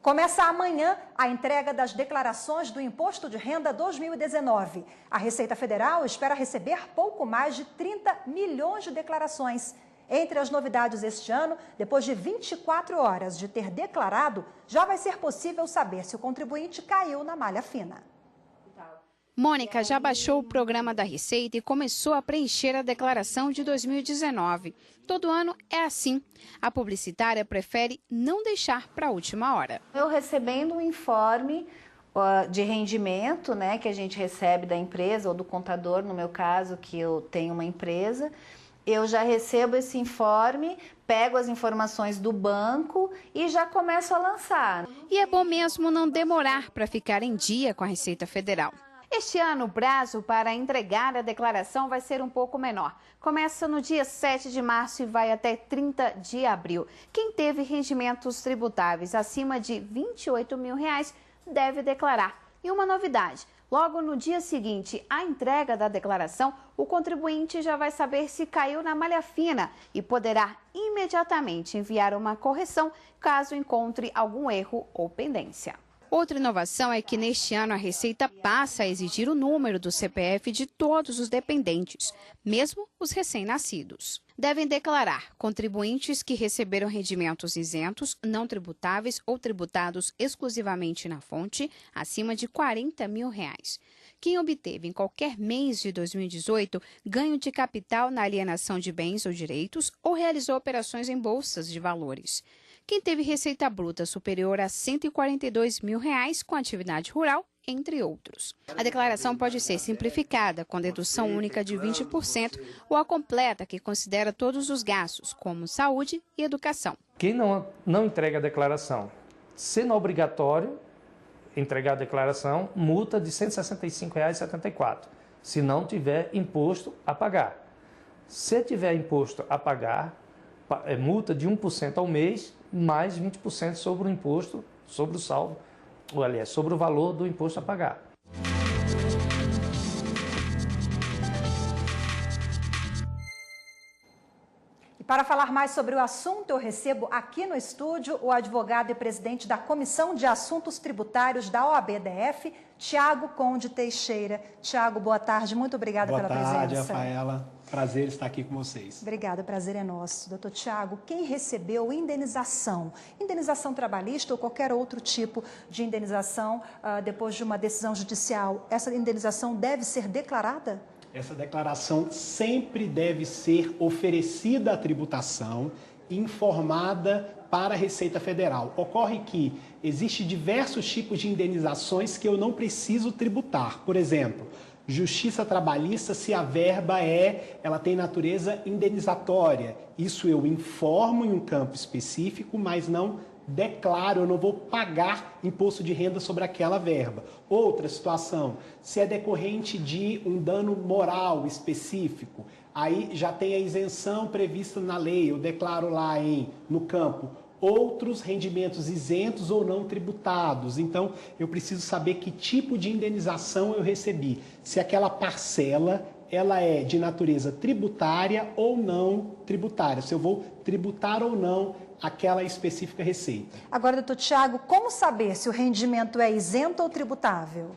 Começa amanhã a entrega das declarações do Imposto de Renda 2019. A Receita Federal espera receber pouco mais de 30 milhões de declarações. Entre as novidades este ano, depois de 24 horas de ter declarado, já vai ser possível saber se o contribuinte caiu na malha fina. Mônica já baixou o programa da Receita e começou a preencher a declaração de 2019. Todo ano é assim. A publicitária prefere não deixar para a última hora. Eu recebendo um informe de rendimento, né, que a gente recebe da empresa ou do contador, no meu caso, que eu tenho uma empresa, eu já recebo esse informe, pego as informações do banco e já começo a lançar. E é bom mesmo não demorar para ficar em dia com a Receita Federal. Este ano, o prazo para entregar a declaração vai ser um pouco menor. Começa no dia 7 de março e vai até 30 de abril. Quem teve rendimentos tributáveis acima de R$28 mil deve declarar. E uma novidade, logo no dia seguinte à entrega da declaração, o contribuinte já vai saber se caiu na malha fina e poderá imediatamente enviar uma correção caso encontre algum erro ou pendência. Outra inovação é que neste ano a Receita passa a exigir o número do CPF de todos os dependentes, mesmo os recém-nascidos. Devem declarar contribuintes que receberam rendimentos isentos, não tributáveis ou tributados exclusivamente na fonte, acima de R$40 mil. Quem obteve em qualquer mês de 2018 ganho de capital na alienação de bens ou direitos ou realizou operações em bolsas de valores. Quem teve receita bruta superior a R$142 mil com atividade rural, entre outros. A declaração pode ser simplificada, com dedução única de 20%, ou a completa, que considera todos os gastos, como saúde e educação. Quem não entrega a declaração, sendo obrigatório entregar a declaração, multa de R$ 165,74, se não tiver imposto a pagar. Se tiver imposto a pagar, é multa de 1% ao mês, mais 20% sobre o imposto, sobre o saldo, ou aliás, sobre o valor do imposto a pagar. E para falar mais sobre o assunto, eu recebo aqui no estúdio o advogado e presidente da Comissão de Assuntos Tributários da OAB-DF, Tiago Conde Teixeira. Tiago, boa tarde, muito obrigada pela presença. Boa tarde, Rafaela. Prazer estar aqui com vocês. Obrigada, o prazer é nosso. Doutor Tiago, quem recebeu indenização trabalhista ou qualquer outro tipo de indenização depois de uma decisão judicial, essa indenização deve ser declarada? Essa declaração sempre deve ser oferecida à tributação, informada para a Receita Federal. Ocorre que existem diversos tipos de indenizações que eu não preciso tributar. Por exemplo, justiça trabalhista, se a verba ela tem natureza indenizatória. Isso eu informo em um campo específico, mas não declaro, eu não vou pagar imposto de renda sobre aquela verba. Outra situação, se é decorrente de um dano moral específico, aí já tem a isenção prevista na lei, eu declaro lá no campo outros rendimentos isentos ou não tributados. Então, eu preciso saber que tipo de indenização eu recebi. Se aquela parcela ela é de natureza tributária ou não tributária, se eu vou tributar ou não aquela específica receita. Agora, doutor Tiago, como saber se o rendimento é isento ou tributável?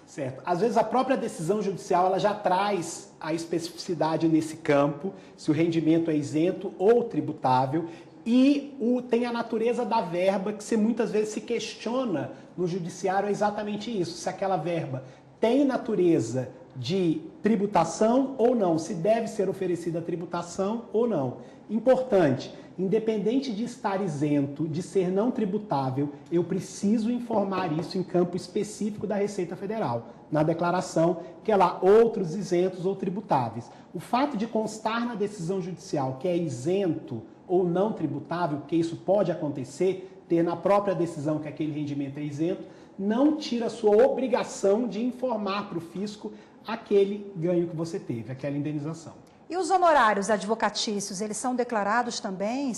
Certo. Às vezes a própria decisão judicial ela já traz a especificidade nesse campo, se o rendimento é isento ou tributável, e tem a natureza da verba, que muitas vezes se questiona no judiciário é exatamente isso, se aquela verba tem natureza de tributação ou não, se deve ser oferecida a tributação ou não. Importante, independente de estar isento, de ser não tributável, eu preciso informar isso em campo específico da Receita Federal, na declaração, que é lá outros isentos ou tributáveis. O fato de constar na decisão judicial que é isento ou não tributável, porque isso pode acontecer, ter na própria decisão que aquele rendimento é isento, não tira a sua obrigação de informar para o fisco aquele ganho que você teve, aquela indenização. E os honorários advocatícios, eles são declarados também?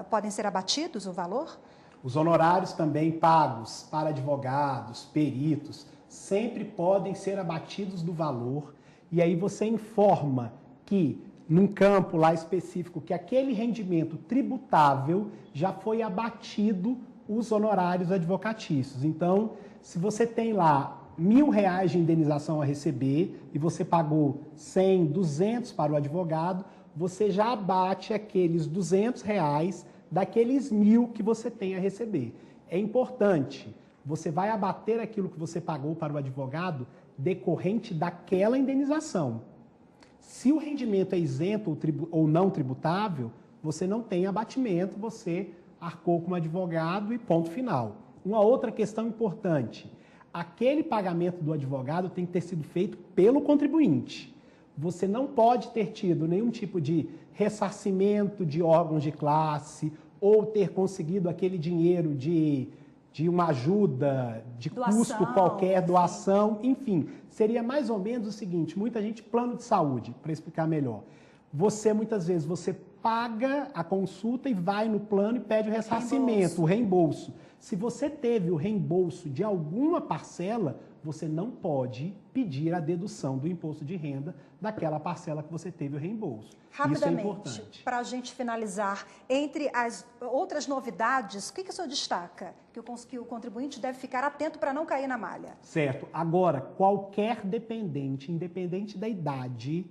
Podem ser abatidos o valor? Os honorários também pagos para advogados, peritos, sempre podem ser abatidos do valor. E aí você informa que, num campo lá específico, que aquele rendimento tributável já foi abatido os honorários advocatícios. Então, se você tem lá R$1.000 de indenização a receber e você pagou 100, 200 para o advogado, você já abate aqueles R$200 daqueles 1.000 que você tem a receber. É importante, você vai abater aquilo que você pagou para o advogado decorrente daquela indenização. Se o rendimento é isento ou não tributável, você não tem abatimento, você arcou como advogado e ponto final. Uma outra questão importante, aquele pagamento do advogado tem que ter sido feito pelo contribuinte. Você não pode ter tido nenhum tipo de ressarcimento de órgãos de classe ou ter conseguido aquele dinheiro de uma ajuda, de doação, custo qualquer, doação, enfim. Seria mais ou menos o seguinte, muita gente, plano de saúde, para explicar melhor. Você, muitas vezes, você paga a consulta e vai no plano e pede o ressarcimento, o reembolso. Se você teve o reembolso de alguma parcela, você não pode pedir a dedução do imposto de renda daquela parcela que você teve o reembolso. Isso é importante. Para a gente finalizar, entre as outras novidades, o que o senhor destaca? Que o contribuinte deve ficar atento para não cair na malha. Certo. Agora, qualquer dependente, independente da idade,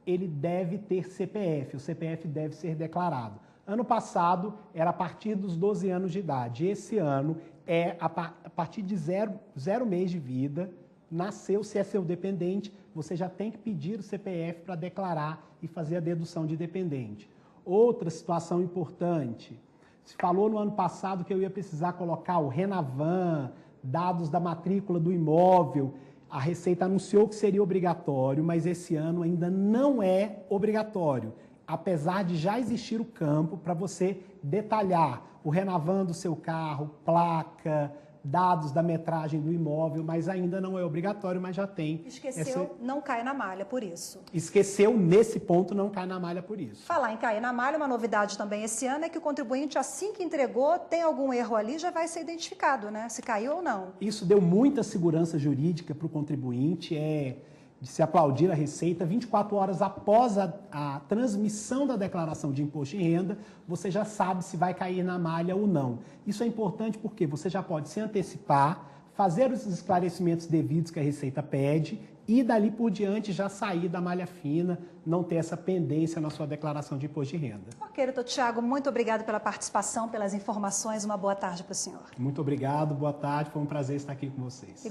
ele deve ter CPF. O CPF deve ser declarado. Ano passado era a partir dos 12 anos de idade. Esse ano é a partir de zero mês de vida. Nasceu, se é seu dependente, você já tem que pedir o CPF para declarar e fazer a dedução de dependente. Outra situação importante, se falou no ano passado que eu ia precisar colocar o Renavan, dados da matrícula do imóvel. A Receita anunciou que seria obrigatório, mas esse ano ainda não é obrigatório, apesar de já existir o campo para você detalhar o Renavan do seu carro, placa, dados da metragem do imóvel, mas ainda não é obrigatório, mas já tem. Esqueceu, não cai na malha por isso. Esqueceu, nesse ponto, não cai na malha por isso. Falar em cair na malha, uma novidade também esse ano é que o contribuinte, assim que entregou, tem algum erro ali, já vai ser identificado, né? Se caiu ou não. Isso deu muita segurança jurídica para o contribuinte, de se aplaudir a Receita. 24 horas após a transmissão da declaração de imposto de renda, você já sabe se vai cair na malha ou não. Isso é importante porque você já pode se antecipar, fazer os esclarecimentos devidos que a Receita pede e dali por diante já sair da malha fina, não ter essa pendência na sua declaração de imposto de renda. Ok, doutor Tiago, muito obrigado pela participação, pelas informações. Uma boa tarde para o senhor. Muito obrigado, boa tarde, foi um prazer estar aqui com vocês.